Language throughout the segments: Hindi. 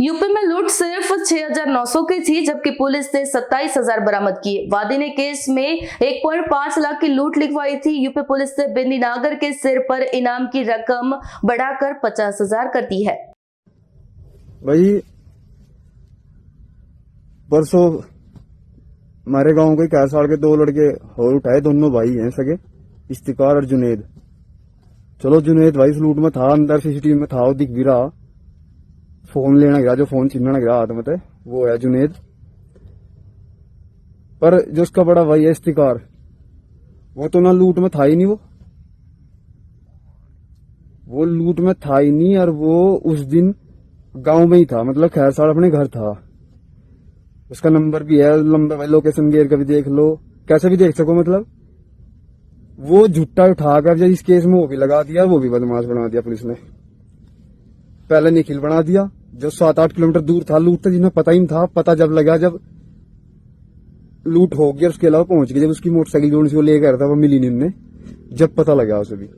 यूपी में लूट सिर्फ 6,900 की थी, जबकि पुलिस ने 27,000 बरामद किए। वादी ने केस में 1.5 लाख की लूट लिखवाई थी। यूपी पुलिस ने बिंदी नागर के सिर पर इनाम की रकम बढ़ाकर 50,000 कर दी है। भाई परसों हमारे गांव के कैसाड़ के 2 लड़के और उठाए, दोनों भाई हैं सगे, इफ्तिकार और जुनेद। चलो जुनेद भाई लूट में था, अंदर सीसीटीवी में था, वो दिख भी रहा। फोन लेना गिरा, जो फोन छीनना गिरा हाथ में थे, वो है जुनेद। पर जो उसका बड़ा भाई है इफ्तिकार, वो तो ना लूट में था ही नहीं, वो लूट में था ही नहीं। और वो उस दिन गांव में ही था, मतलब खैरसाड़ अपने घर था। उसका नंबर भी है, लंबे भाई लोकेशन गेर का भी देख लो, कैसे भी देख सको। मतलब वो झुट्टा उठाकर जब इस केस में वो भी लगा दिया, वो भी बदमाश बना दिया पुलिस ने। पहले निखिल बना दिया जो 7-8 किलोमीटर दूर था लूट, जिन्हें पता ही नहीं था। पता जब लगा, जब लूट हो गया, उसके अलावा पहुंच गए, जब उसकी मोटरसाइकिल जो उनसे वो लेकर था वो मिली नहीं उन्हें, जब पता लगा उसे भी।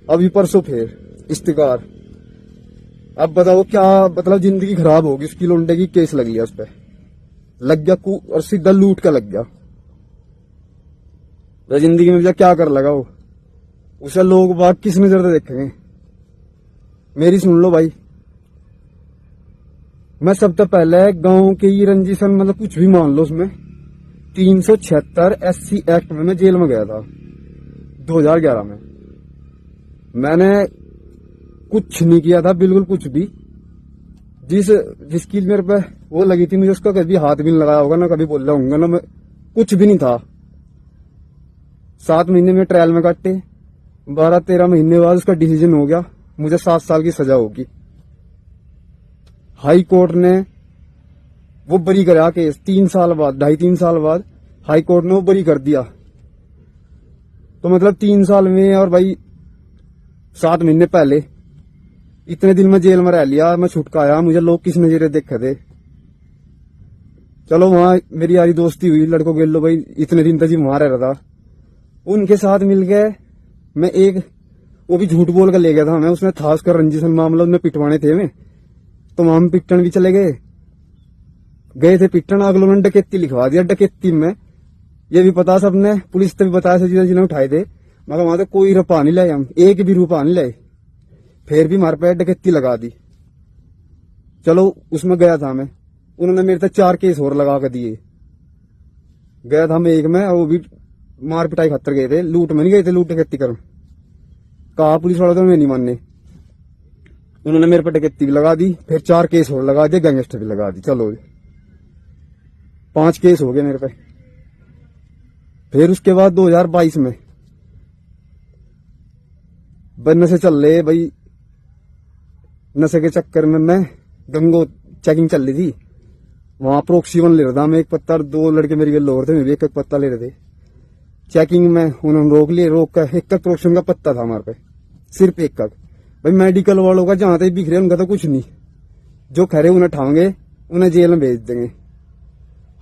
अभी परसों फिर इफ्तिकार। अब बताओ क्या मतलब, जिंदगी खराब होगी उसकी। लोंडे की केस लग लिया उस पर, लग गया और सीधा लूट का लग गया। तो जिंदगी में क्या कर लगा वो, उसे लोग बाग किस नजर से देखेंगे। मेरी सुन लो भाई, मैं सबसे पहले गांव के ही रंजिशन, मतलब कुछ भी मान लो, उसमें 376 SC एक्ट में मैं जेल में गया था 2011 में। मैंने कुछ नहीं किया था, बिल्कुल कुछ भी। जिसकी मेरे पे वो लगी थी, मुझे उसका कभी हाथ भी नहीं लगाया होगा, ना कभी बोला होगा, ना मैं कुछ भी नहीं था। 7 महीने में ट्रायल में काटे, 12-13 महीने बाद उसका डिसीजन हो गया, मुझे 7 साल की सजा होगी। हाई कोर्ट ने वो बरी करा केस 3 साल बाद, 2.5-3 साल बाद हाई कोर्ट ने वो बरी कर दिया। तो मतलब 3 साल में, और भाई 7 महीने पहले इतने दिन में जेल में रह लिया, मैं छुटका आया। मुझे लोग किस नजरे देखे थे। चलो वहां मेरी यारी दोस्ती हुई लड़कों के लो भाई, इतने दिन तक जी वहां रह रहा था, उनके साथ मिल गए। मैं एक वो भी झूठ बोल कर ले गया था मैं, उसने था उसका रंजिशन मामला, उसने पिटवाने थे मैं, तो वहां हम पिटन भी चले गए थे पिटन। अगलों ने डकैती लिखवा दिया। डकैती में ये भी पता सबने, पुलिस ने भी बताया था जिन्हें उठाए थे, मगर वहां तो कोई रुपया नहीं लाए, हम एक भी रुपया नहीं लाए, फिर भी हमारे पे डकैती लगा दी। चलो उसमें गया था मैं, उन्होंने मेरे से 4 केस और लगा कर दिए। गया था मैं एक में, वो भी मार पिटाई खतर गए थे, लूट में नहीं गए थे, लूट डकैती कर कहा पुलिस वालों तो मैं नहीं मानने। उन्होंने मेरे पे डकैती भी लगा दी, फिर 4 केस और लगा दिए, गैंगस्टर भी लगा दी। चलो 5 केस हो गए मेरे पे। फिर उसके बाद 2022 में नशे चल रहे भाई, नशे के चक्कर में मैं गंगो चेकिंग चल रही थी, वहां प्रोक्सी 1 ले रहा था मैं, एक पत्ता, 2 लड़के मेरे लोग थे, मैं भी एक पत्ता ले रहे थे। चेकिंग में उन्होंने रोक लिए, रोक कर एक प्रोक्शन का पत्ता था हमारे पे, सिर्फ एक का। भाई मेडिकल वालों का जहां तक बिख रहे उनका तो कुछ नहीं, जो खरे उन्हें ठाएंगे, उन्हें जेल में भेज देंगे।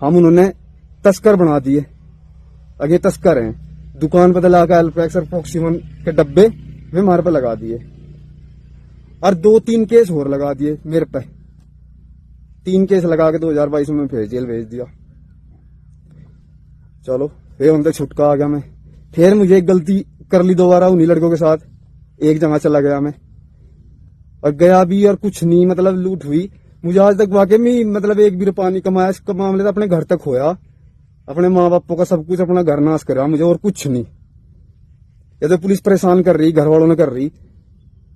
हम उन्होंने तस्कर बना दिए। अगे तस्कर हैं, दुकान पर लाकर एल्प्रेक्स और प्रोक्सीमन के डब्बे वे हमारे पे लगा दिए, और 2-3 केस और लगा दिए मेरे पे। 3 केस लगा के 2022 में फिर जेल भेज दिया। चलो फिर उनसे छुटका आ गया मैं। फिर मुझे एक गलती कर ली दोबारा उन्हीं लड़कों के साथ, एक जगह चला गया मैं, और गया भी और कुछ नहीं, मतलब लूट हुई। मुझे आज तक वाकई में मतलब एक भी रुपया नहीं कमाया। इसका मामले तो अपने घर तक खोया, अपने माँ बापों का सब कुछ, अपना घर नाश करा मुझे, और कुछ नहीं। ये तो पुलिस परेशान कर रही, घर वालों ने कर रही।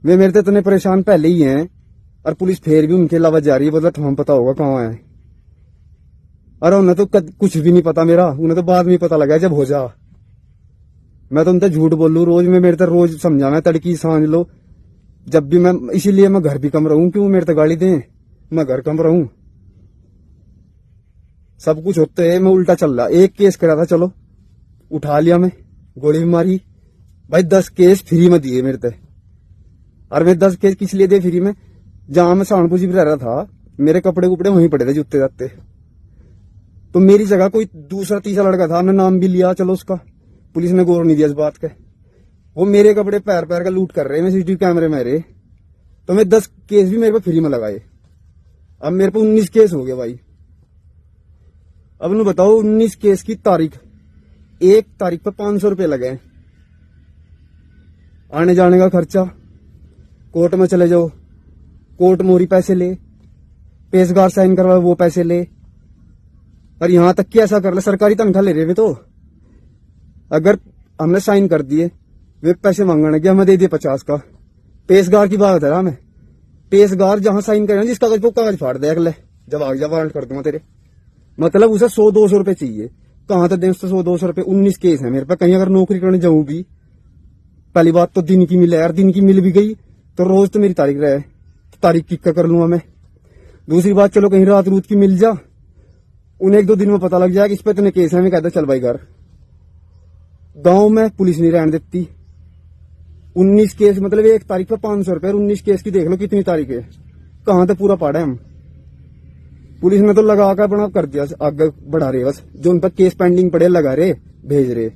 वे मेरे तो इतने परेशान पहले ही हैं, और पुलिस फिर भी उनके अलावा जा रही है। मतलब तुम्हें पता होगा कहाँ है। अरे उन्हें तो कुछ भी नहीं पता मेरा, उन्हें तो बाद में पता लगा जब हो जा। मैं तो उनसे झूठ बोलूं रोज में, मेरे तो रोज समझाना तड़की सांझ लो, जब भी मैं, इसीलिए मैं घर भी कम रहूं, क्यों मेरे तो गाली दें, मैं घर कम रहूं। सब कुछ होते है, मैं उल्टा चल रहा। एक केस करा था, चलो उठा लिया मैं, गोली भी मारी भाई। 10 केस फ्री में दिए मेरे ते। और मैं 10 केस किस लिए दे फ्री में, जहां मैं सहारनपुर जी रह रहा था, मेरे कपड़े कुपड़े वहीं पड़े थे, जूते जाते। तो मेरी जगह कोई दूसरा तीसरा लड़का था, हमने नाम भी लिया, चलो उसका पुलिस ने गौर नहीं दिया इस बात के। वो मेरे कपड़े पैर का लूट कर रहे हैं, मैं सीसीटीवी कैमरे में रहे, तो मैं 10 केस भी मेरे पे फ्री में लगाए। अब मेरे पे 19 केस हो गए भाई। अब नु बताओ 19 केस की तारीख, 1 तारीख पे 500 रुपये लगे हैं। आने जाने का खर्चा, कोर्ट में चले जाओ, कोर्ट मोरी पैसे ले, पेशगार साइन करवा वो पैसे ले, और यहां तक कि ऐसा कर ले सरकारी तनख्वाह ले रहे वे तो। अगर हमने साइन कर दिए, वे पैसे मांगने के हमें दे दिए 50 का। पेशगार की बात है ना, मैं पेशगार जहां साइन करे जिस कागज पे कागज फाड़ दे अगले, जब आग जा वारंट कर दूंगा तेरे। मतलब उसे 100-200 रुपए चाहिए। कहां तक दे 100-200 रुपए? 19 केस है मेरे पे। कहीं अगर नौकरी करने जाऊं भी, पहली बात तो दिन की मिले यार, दिन की मिल भी गई तो रोज तो मेरी तारीख रहे, तो तारीख किक कर लूंगा मैं। दूसरी बात, चलो कहीं रात रूत की मिल जा, उन्हें 1-2 दिन में पता लग जाए कि इस पे इतने केस है, मैं कहता चल भाई घर। गांव में पुलिस नहीं रहने देती। 19 केस मतलब 1 तारीख पे 500 रुपए, 19 केस की देख लो कितनी तारीख है, कहां तक पूरा पाड़ा है हम। पुलिस ने तो लगा कर बना कर दिया, आगे बढ़ा रहे बस, जो उन पर केस पेंडिंग पड़े लगा रहे, भेज रहे।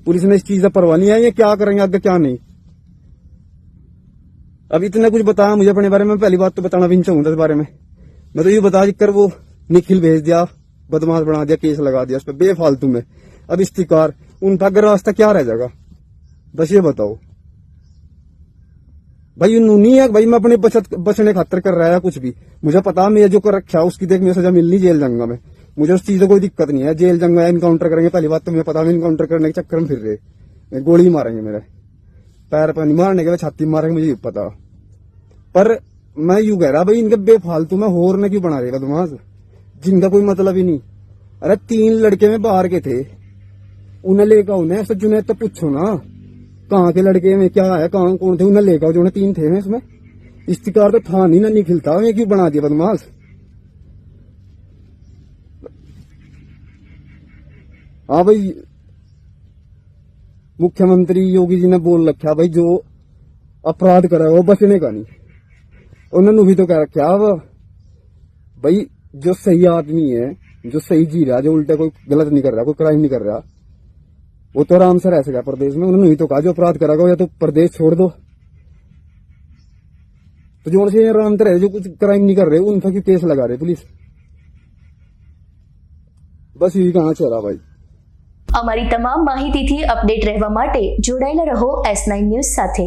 पुलिस ने इस चीज का परवाह नहीं है, ये क्या करेंगे आगे क्या नहीं। अब इतना कुछ बताया मुझे अपने बारे में, पहली बात तो बताना भी नहीं चाहूंगा इस बारे में। मैं तो ये बता कर वो निखिल भेज दिया, बदमाश बना दिया, केस लगा दिया उस पर बेफालतू में। अब इस्तिकार उनका अगर रास्ता क्या रह जाएगा, बस ये बताओ भाई। नहीं है भाई, मैं अपने बचने खातर कर रहा है कुछ भी, मुझे पता मैं जो कर रखा उसकी देख मैं सजा मिलनी, जेल जाऊंगा मैं। मुझे उस चीज से कोई दिक्कत नहीं है, जेल जाऊंगा, इनकाउंटर करेंगे। पहली बात तो मुझे पता मैं इनकाउंटर करने के चक्कर में फिर रहे, गोली मारेंगे मेरे पैर पर, नहीं मारने के बाद छाती मारेंगे, मुझे पता। पर मैं यूं कह रहा भाई, इनके बेफालतू में होर ने क्यों बना रहे बदमाश, जिनका कोई मतलब ही नहीं। अरे 3 लड़के में बाहर के थे, उन्हें लेकर उन्हें ऐसा जुनेद तो पूछो ना, कहाँ के लड़के में क्या है, कहाँ कौन थे, उन्हें लेकर जो 3 थे इसमें। इस्तिकार तो था नहीं ना, निखिलता, ये क्यों बना दिया बदमाश। हाँ भाई, मुख्यमंत्री योगी जी ने बोल रखा भाई, जो अपराध करे वो बचने का नहीं। उन्होंने भी तो कह रखा अब भाई, जो सही आदमी है, जो सही जी रहा, जो उल्टा कोई गलत नहीं कर रहा, कोई क्राइम नहीं कर रहा, वो तो आराम से रह सका प्रदेश में। उन्होंने ही तो कहा जो अपराध करेगा या तो प्रदेश छोड़ दो। तो जो से आराम से रहे, जो कुछ क्राइम नहीं कर रहे उन पर क्यों केस लगा रहे पुलिस। बस यही कहना चाह रहा भाई। અમારી તમામ માહિતીથી અપડેટ રહેવા માટે જોડાયેલા રહો S9 ન્યૂઝ સાથે।